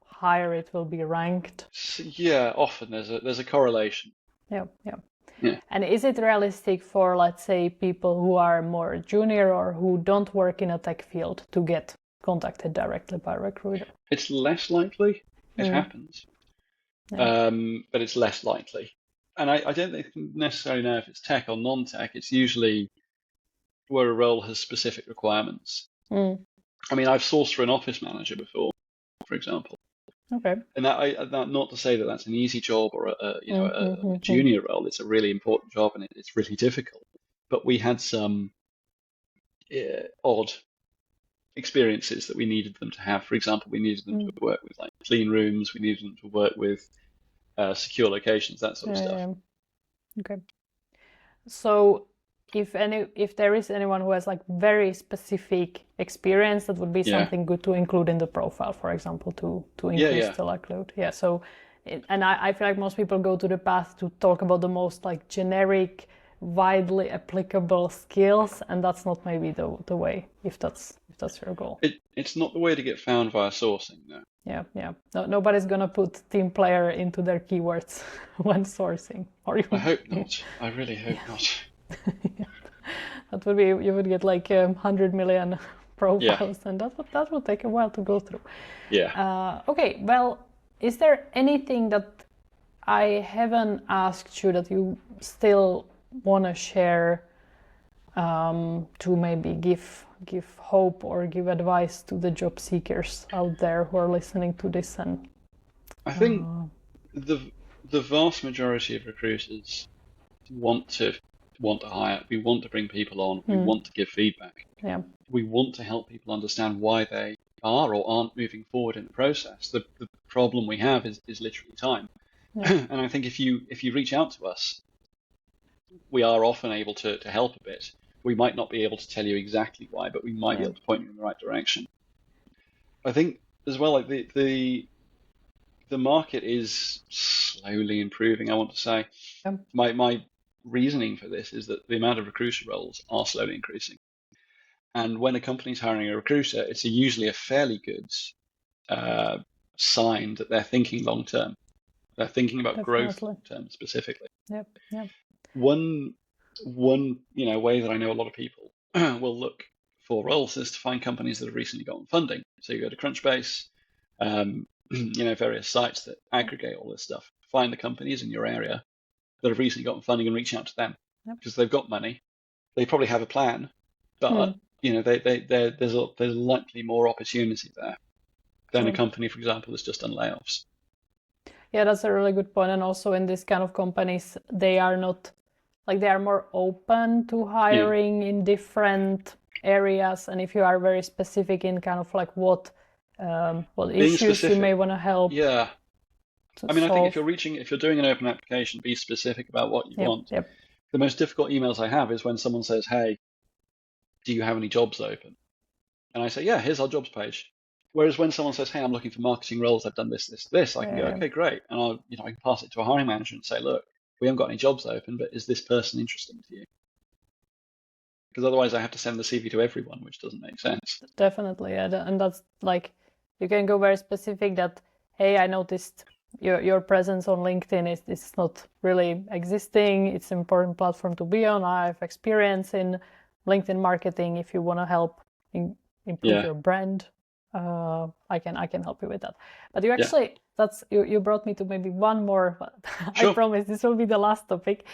higher it will be ranked. Yeah, often there's a correlation. Yeah. And is it realistic for, let's say, people who are more junior or who don't work in a tech field to get contacted directly by a recruiter? It's less likely. It happens. But it's less likely. And I don't necessarily know if it's tech or non-tech. It's usually where a role has specific requirements. I mean, I've sourced for an office manager before, for example. Okay. And that not to say that that's an easy job or a junior role. It's a really important job and it's really difficult. But we had some odd experiences that we needed them to have. For example, we needed them to work with like clean rooms. We needed them to work with secure locations, that sort of stuff. Okay. So if there is anyone who has like very specific experience, that would be something good to include in the profile, for example, to increase the likelihood. Yeah. So, and I feel like most people go to the path to talk about the most like generic, widely applicable skills, and that's not maybe the way if that's your goal. It's not the way to get found via sourcing, no. Yeah. No, nobody's gonna put team player into their keywords when sourcing. I hope not. I really hope not. That would be, you would get like 100 million profiles, and that would take a while to go through. Yeah. Okay. Well, is there anything that I haven't asked you that you still want to share to maybe give hope or give advice to the job seekers out there who are listening to this. And I think the vast majority of recruiters want to hire. We want to bring people on. We want to give feedback. Yeah. We want to help people understand why they are or aren't moving forward in the process. The problem we have is literally time. Yeah. And I think if you reach out to us, we are often able to help a bit. We might not be able to tell you exactly why, but we might be able to point you in the right direction. I think as well, like the market is slowly improving, I want to say. Yeah. My reasoning for this is that the amount of recruiter roles are slowly increasing. And when a company's hiring a recruiter, it's usually a fairly good sign that they're thinking long term. They're thinking about growth long term specifically. Yep. One way that I know a lot of people will look for roles is to find companies that have recently gotten funding. So you go to Crunchbase, various sites that aggregate all this stuff. Find the companies in your area that have recently gotten funding and reach out to them because they've got money. They probably have a plan, but there's likely more opportunity there than a company, for example, that's just done layoffs. Yeah, that's a really good point. And also in this kind of companies, they are not like they are more open to hiring in different areas. And if you are very specific in kind of like what issues you may want to help. Yeah. I mean, I think if you're doing an open application, be specific about what you want. Yep. The most difficult emails I have is when someone says, "Hey, do you have any jobs open?" And I say, "Yeah, here's our jobs page." Whereas when someone says, "Hey, I'm looking for marketing roles, I've done this, I can go, "Okay, great," and I can pass it to a hiring manager and say, "Look, we haven't got any jobs open, but is this person interesting to you?" Because otherwise, I have to send the CV to everyone, which doesn't make sense. Definitely, and that's like you can go very specific. That hey, I noticed your presence on LinkedIn is not really existing. It's an important platform to be on. I have experience in LinkedIn marketing. If you want to help improve your brand, I can help you with that. But you actually you brought me to maybe one more. Sure. I promise this will be the last topic.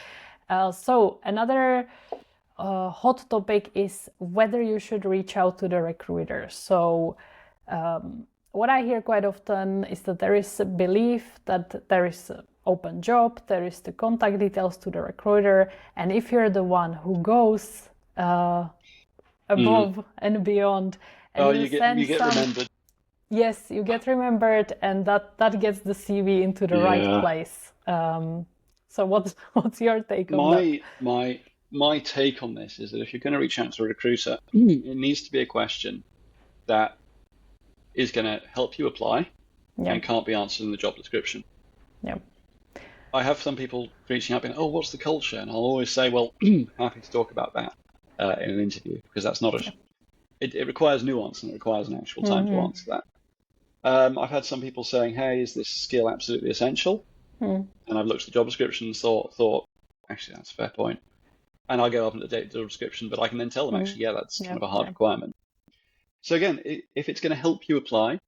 So another hot topic is whether you should reach out to the recruiter. So what I hear quite often is that there is a belief that there is an open job, there is the contact details to the recruiter, and if you're the one who goes above and beyond, and you get remembered. Yes, you get remembered, and that gets the CV into the right place. So what's your take on that? My take on this is that if you're going to reach out to a recruiter, it needs to be a question that is going to help you apply and can't be answered in the job description. Yeah. I have some people reaching out being, "Oh, what's the culture?" And I'll always say, "Well, happy to talk about that in an interview," because that's not it requires nuance and it requires an actual time to answer that. I've had some people saying, "Hey, is this skill absolutely essential?" And I've looked at the job description and thought, actually, that's a fair point. And I go up and update the job description, but I can then tell them, actually, that's kind of a hard requirement. So again, if it's going to help you apply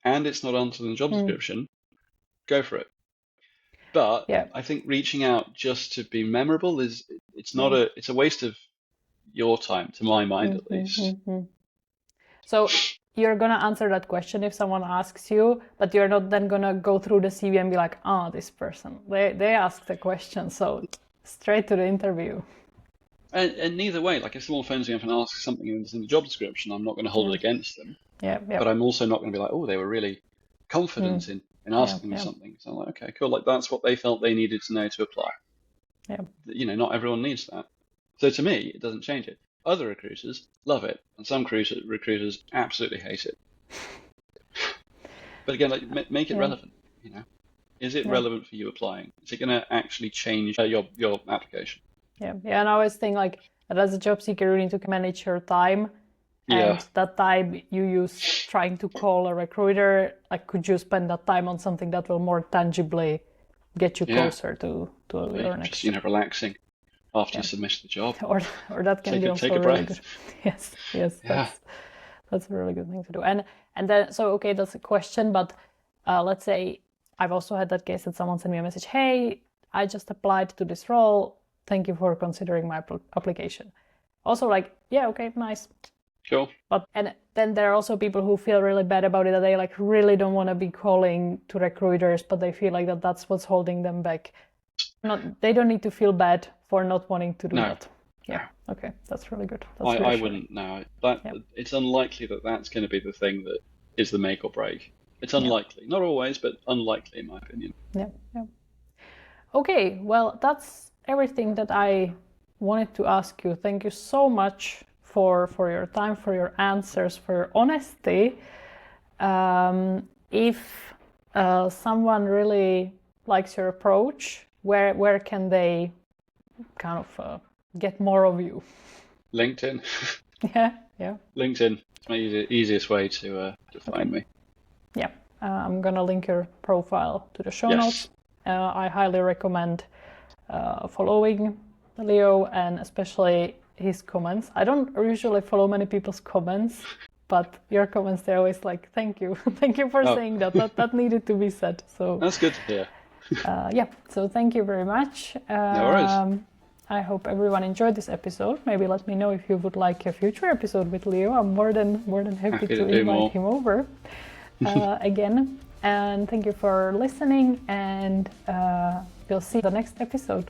and it's not answered in the job description, go for it. But I think reaching out just to be memorable it's a waste of your time, to my mind at least. So you're going to answer that question if someone asks you, but you're not then going to go through the CV and be like, this person, they asked the question, so straight to the interview. And neither way, like if someone phones me up and asks something that's in the job description, I'm not going to hold it against them. But I'm also not going to be like, they were really confident in asking me something. So I'm like, okay, cool. Like that's what they felt they needed to know to apply. Not everyone needs that. So to me, it doesn't change it. Other recruiters love it, and some recruiters absolutely hate it. But again, like make it relevant. Is it relevant for you applying? Is it going to actually change your application? Yeah, and I always think like as a job seeker, you need to manage your time, and that time you use trying to call a recruiter. Like, could you spend that time on something that will more tangibly get you closer to your next? Just relaxing after you submit the job, or that can be also take a really breath. good. Yes, that's a really good thing to do. And then that's a question, but let's say I've also had that case that someone sent me a message, hey, I just applied to this role. Thank you for considering my application. Also like, yeah, okay, nice. Sure. And then there are also people who feel really bad about it, that they like really don't want to be calling to recruiters, but they feel like that's what's holding them back. They don't need to feel bad for not wanting to do that. Yeah. No. Okay, that's really good. I wouldn't now. It's unlikely that that's going to be the thing that is the make or break. It's unlikely, not always, but unlikely in my opinion. Yeah. Okay, well, that's everything that I wanted to ask you. Thank you so much for your time, for your answers, for your honesty. If someone really likes your approach, where can they kind of get more of you? LinkedIn. Yeah. LinkedIn. It's my easiest way to find me. Yeah, I'm gonna link your profile to the show notes. I highly recommend following Leo, and especially his comments. I don't usually follow many people's comments, but your comments, they're always like, thank you. Thank you for saying that. That needed to be said. So that's good to hear. So thank you very much. No worries. I hope everyone enjoyed this episode. Maybe let me know if you would like a future episode with Leo. I'm more than happy to invite him over again. And thank you for listening, and we'll see you in the next episode.